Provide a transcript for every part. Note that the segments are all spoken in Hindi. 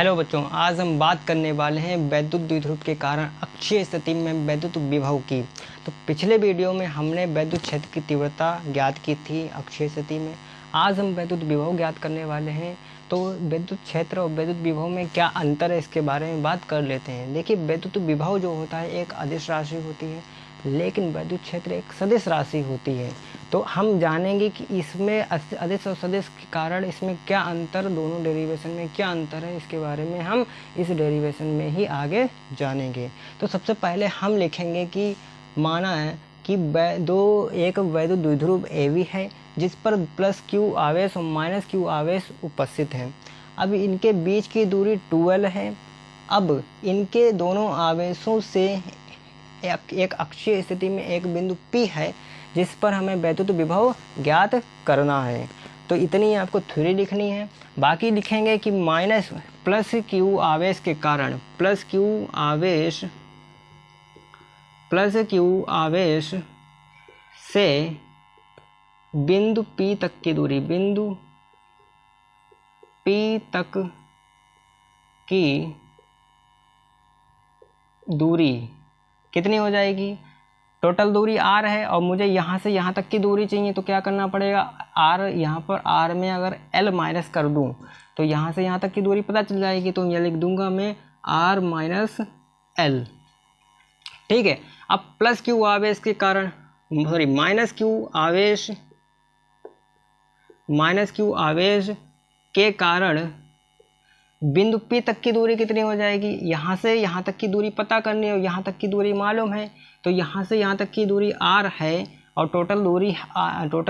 हेलो बच्चों, आज हम बात करने वाले हैं वैद्युत द्विध्रुव के कारण अक्षीय स्थिति में वैद्युत विभव की। तो पिछले वीडियो में हमने वैद्युत क्षेत्र की तीव्रता ज्ञात की थी अक्षीय स्थिति में। आज हम वैद्युत विभव ज्ञात करने वाले हैं। तो वैद्युत क्षेत्र और वैद्युत विभव में क्या अंतर है इसके बारे में बात कर लेते हैं। देखिए, वैद्युत विभव जो होता है एक अदिश राशि होती है, लेकिन वैद्युत क्षेत्र एक सदिश राशि होती है। तो हम जानेंगे कि इसमें अदिश और सदिश के कारण इसमें क्या अंतर, दोनों डेरिवेशन में क्या अंतर है, इसके बारे में हम इस डेरिवेशन में ही आगे जानेंगे। तो सबसे पहले हम लिखेंगे कि माना है कि एक वैद्युत द्विध्रुव AB है जिस पर प्लस Q आवेश और माइनस Q आवेश उपस्थित है। अब इनके बीच की दूरी 2L है। अब इनके दोनों आवेशों से एक अक्षीय स्थिति में एक बिंदु P है जिस पर हमें वैद्युत विभव ज्ञात करना है। तो इतनी आपको थ्योरी लिखनी है। बाकी लिखेंगे कि प्लस Q आवेश के कारण प्लस Q आवेश से बिंदु P तक की दूरी कितनी हो जाएगी। टोटल दूरी r है और मुझे यहाँ से यहाँ तक की दूरी चाहिए, तो क्या करना पड़ेगा, r यहाँ पर r में अगर l माइनस कर दूँ तो यहाँ से यहाँ तक की दूरी पता चल जाएगी। तो यह लिख दूंगा मैं r माइनस l। ठीक है। अब प्लस Q आवेश के कारण माइनस Q आवेश के कारण बिंदु P तक की दूरी कितनी हो जाएगी। यहाँ से यहाँ तक की दूरी पता करनी है और यहाँ तक की दूरी मालूम है, तो यहाँ से यहाँ तक की दूरी r है और टोटल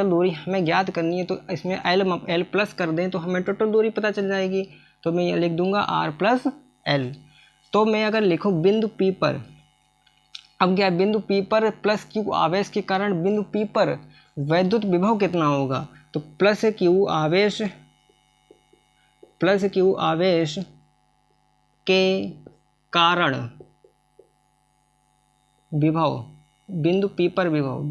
दूरी हमें ज्ञात करनी है। तो इसमें l प्लस कर दें तो हमें टोटल दूरी पता चल जाएगी। तो मैं ये लिख दूंगा r प्लस l। तो मैं अगर लिखूँ बिंदु P पर, अब क्या बिंदु P पर प्लस Q आवेश के कारण बिंदु P पर वैद्युत विभव कितना होगा। तो प्लस Q आवेश के कारण विभव बिंदु P पर विभव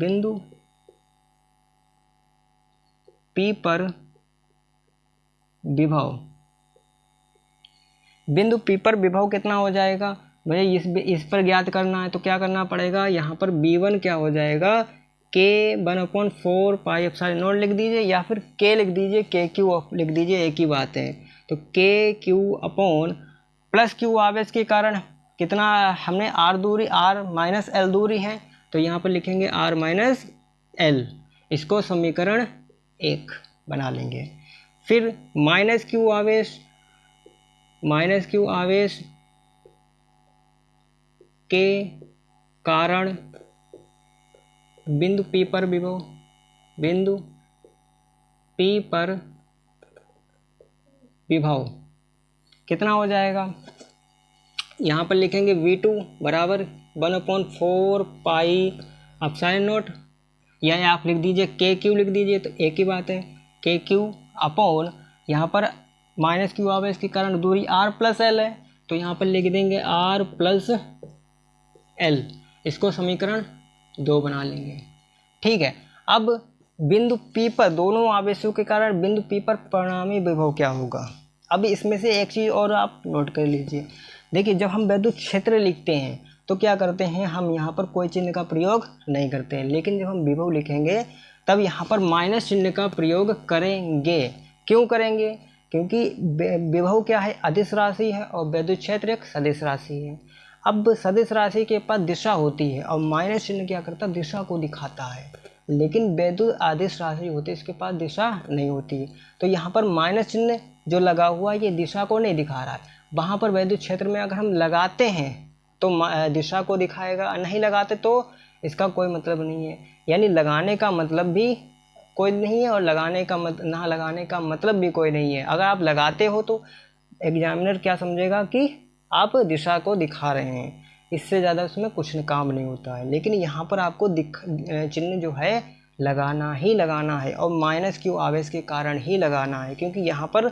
कितना हो जाएगा। मुझे इस पर ज्ञात करना है, तो क्या करना पड़ेगा, यहाँ पर B1 क्या हो जाएगा, K1/4 पाई एप्सिलॉन नॉट लिख दीजिए या फिर K लिख दीजिए, KQ लिख दीजिए, एक ही बात है। तो KQ अपॉन प्लस Q आवेश के कारण कितना हमने r माइनस l दूरी है, तो यहाँ पर लिखेंगे r माइनस l। इसको समीकरण 1 बना लेंगे। फिर माइनस Q आवेश के कारण बिंदु P पर विभव कितना हो जाएगा। यहाँ पर लिखेंगे V2 बराबर 1/4 पाई एप्सिलॉन नॉट, या आप लिख दीजिए KQ लिख दीजिए, तो एक ही बात है, KQ अपॉन यहाँ पर माइनस Q आवेश के कारण दूरी r प्लस l है, तो यहाँ पर लिख देंगे r प्लस l। इसको समीकरण 2 बना लेंगे। ठीक है। अब बिंदु P पर दोनों आवेशों के कारण बिंदु P पर परिणामी विभव क्या होगा। अब इसमें से एक चीज़ और आप नोट कर लीजिए। देखिए, जब हम वैद्युत क्षेत्र लिखते हैं तो क्या करते हैं, हम यहाँ पर कोई चिन्ह का प्रयोग नहीं करते हैं, लेकिन जब हम विभव लिखेंगे तब यहाँ पर माइनस चिन्ह का प्रयोग करेंगे। क्यों करेंगे, क्योंकि विभव क्या है, अदिश राशि है और वैद्युत क्षेत्र एक सदिश राशि है। अब सदिश राशि के पास दिशा होती है और माइनस चिन्ह क्या करता है, दिशा को दिखाता है, लेकिन वैद्युत आदिश राशि होती है, इसके पास दिशा नहीं होती। तो यहाँ पर माइनस चिन्ह जो लगा हुआ है ये दिशा को नहीं दिखा रहा है। वहाँ पर वैद्युत क्षेत्र में अगर हम लगाते हैं तो दिशा को दिखाएगा, नहीं लगाते तो इसका कोई मतलब नहीं है। यानी लगाने का मतलब भी कोई नहीं है और ना लगाने का मतलब भी कोई नहीं है। अगर आप लगाते हो तो एग्जामिनर क्या समझेगा कि आप दिशा को दिखा रहे हैं, इससे ज़्यादा उसमें कुछ काम नहीं होता है। लेकिन यहाँ पर आपको चिन्ह जो है लगाना ही लगाना है और माइनस Q आवेश के कारण ही लगाना है, क्योंकि यहाँ पर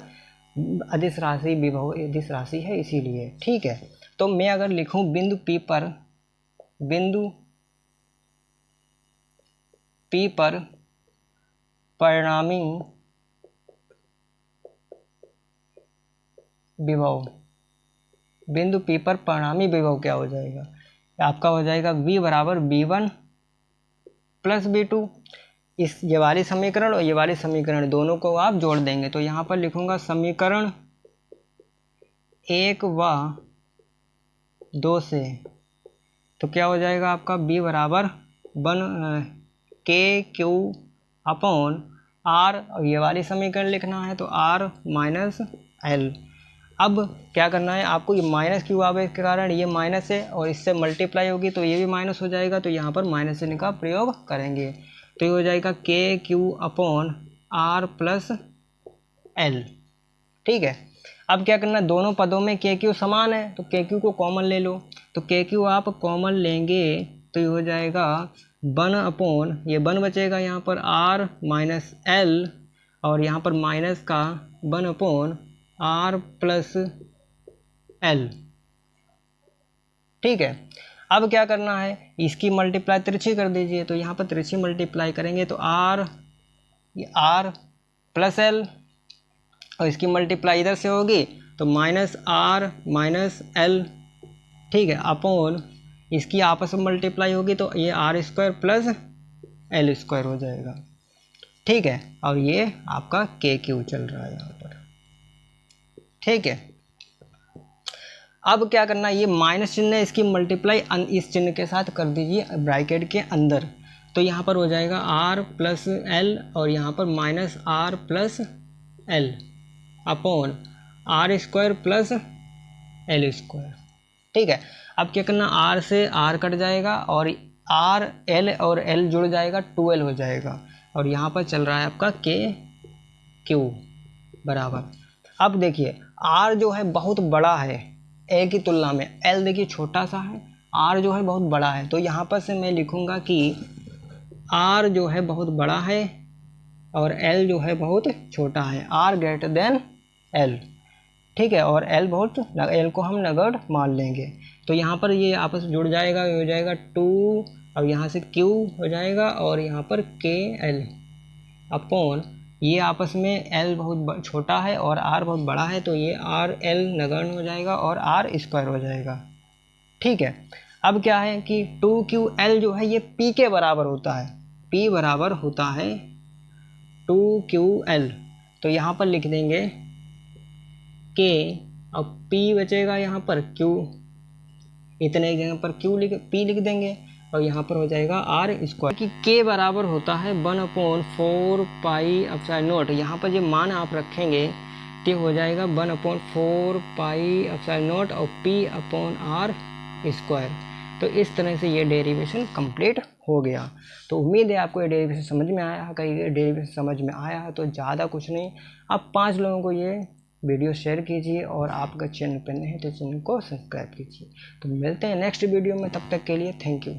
अदिश राशि विभव अदिश राशि है इसीलिए। ठीक है। तो मैं अगर लिखूं बिंदु P पर परिणामी विभव बिंदु P पर परिणामी विभव क्या हो जाएगा, आपका हो जाएगा V बराबर V1 प्लस V2। ये वाली समीकरण और ये वाली समीकरण दोनों को आप जोड़ देंगे, तो यहाँ पर लिखूंगा समीकरण 1 व 2 से, तो क्या हो जाएगा आपका V बराबर KQ अपॉन R, और ये वाली समीकरण लिखना है तो R माइनस L। अब क्या करना है आपको, ये माइनस क्यू आवेश के कारण ये माइनस है और इससे मल्टीप्लाई होगी तो ये भी माइनस हो जाएगा, तो यहाँ पर माइनस चिन्ह का प्रयोग करेंगे, तो ये हो जाएगा KQ upon R plus L। ठीक है, अब क्या करना, दोनों पदों में KQ समान है तो KQ को कॉमन ले लो, तो KQ आप कॉमन लेंगे तो ये हो जाएगा 1 अपॉन, ये 1 बचेगा यहाँ पर R माइनस L, और यहाँ पर माइनस का 1 अपॉन R प्लस L। ठीक है, अब क्या करना है, इसकी मल्टीप्लाई तिरछी कर दीजिए, तो यहाँ पर तिरछी मल्टीप्लाई करेंगे तो R प्लस L, और इसकी मल्टीप्लाई इधर से होगी तो माइनस R माइनस L। ठीक है, अपॉन इसकी आपस में मल्टीप्लाई होगी तो ये R square plus L square हो जाएगा। ठीक है, और ये आपका KQ चल रहा है यहाँ पर। ठीक है, अब क्या करना, ये माइनस चिन्ह है, इसकी मल्टीप्लाई इस चिन्ह के साथ कर दीजिए ब्रैकेट के अंदर, तो यहाँ पर हो जाएगा R प्लस L और यहाँ पर minus R plus L upon R square plus L square. ठीक है, अब क्या करना, R से R कट जाएगा और R L और L जुड़ जाएगा, 2L हो जाएगा, और यहाँ पर चल रहा है आपका KQ बराबर। अब देखिए R जो है बहुत बड़ा है A की तुलना में, L देखिए छोटा सा है, R जो है बहुत बड़ा है, तो यहाँ पर से मैं लिखूँगा कि R जो है बहुत बड़ा है और L जो है बहुत छोटा है, R ग्रेटर देन L। ठीक है, और L L को हम नगण्य मान लेंगे, तो यहाँ पर ये आपस में जुड़ जाएगा, ये हो जाएगा 2, और यहाँ से Q हो जाएगा और यहाँ पर KL अपॉन, ये आपस में L बहुत छोटा है और R बहुत बड़ा है, तो ये RL नगण्य हो जाएगा और R स्क्वायर हो जाएगा। ठीक है, अब क्या है कि 2QL जो है ये P के बराबर होता है, P बराबर होता है 2QL, तो यहाँ पर लिख देंगे K और P बचेगा यहाँ पर Q, इतने जगह पर P लिख देंगे और यहाँ पर हो जाएगा R स्क्वायर, कि K बराबर होता है 1/4 पाई एप्सिलॉन नॉट। यहाँ पर जो मान आप रखेंगे तो हो जाएगा 1/4 पाई एप्सिलॉन नॉट और P अपॉन R स्क्वायर। तो इस तरह से ये डेरिवेशन कंप्लीट हो गया। तो उम्मीद है आपको ये डेरिवेशन समझ में आया है। कहीं ये डेरिवेशन समझ में आया है तो ज़्यादा कुछ नहीं, आप 5 लोगों को ये वीडियो शेयर कीजिए और आप अगर चैनल पर नए हैं तो चैनल को सब्सक्राइब कीजिए। तो मिलते हैं नेक्स्ट वीडियो में, तब तक के लिए थैंक यू।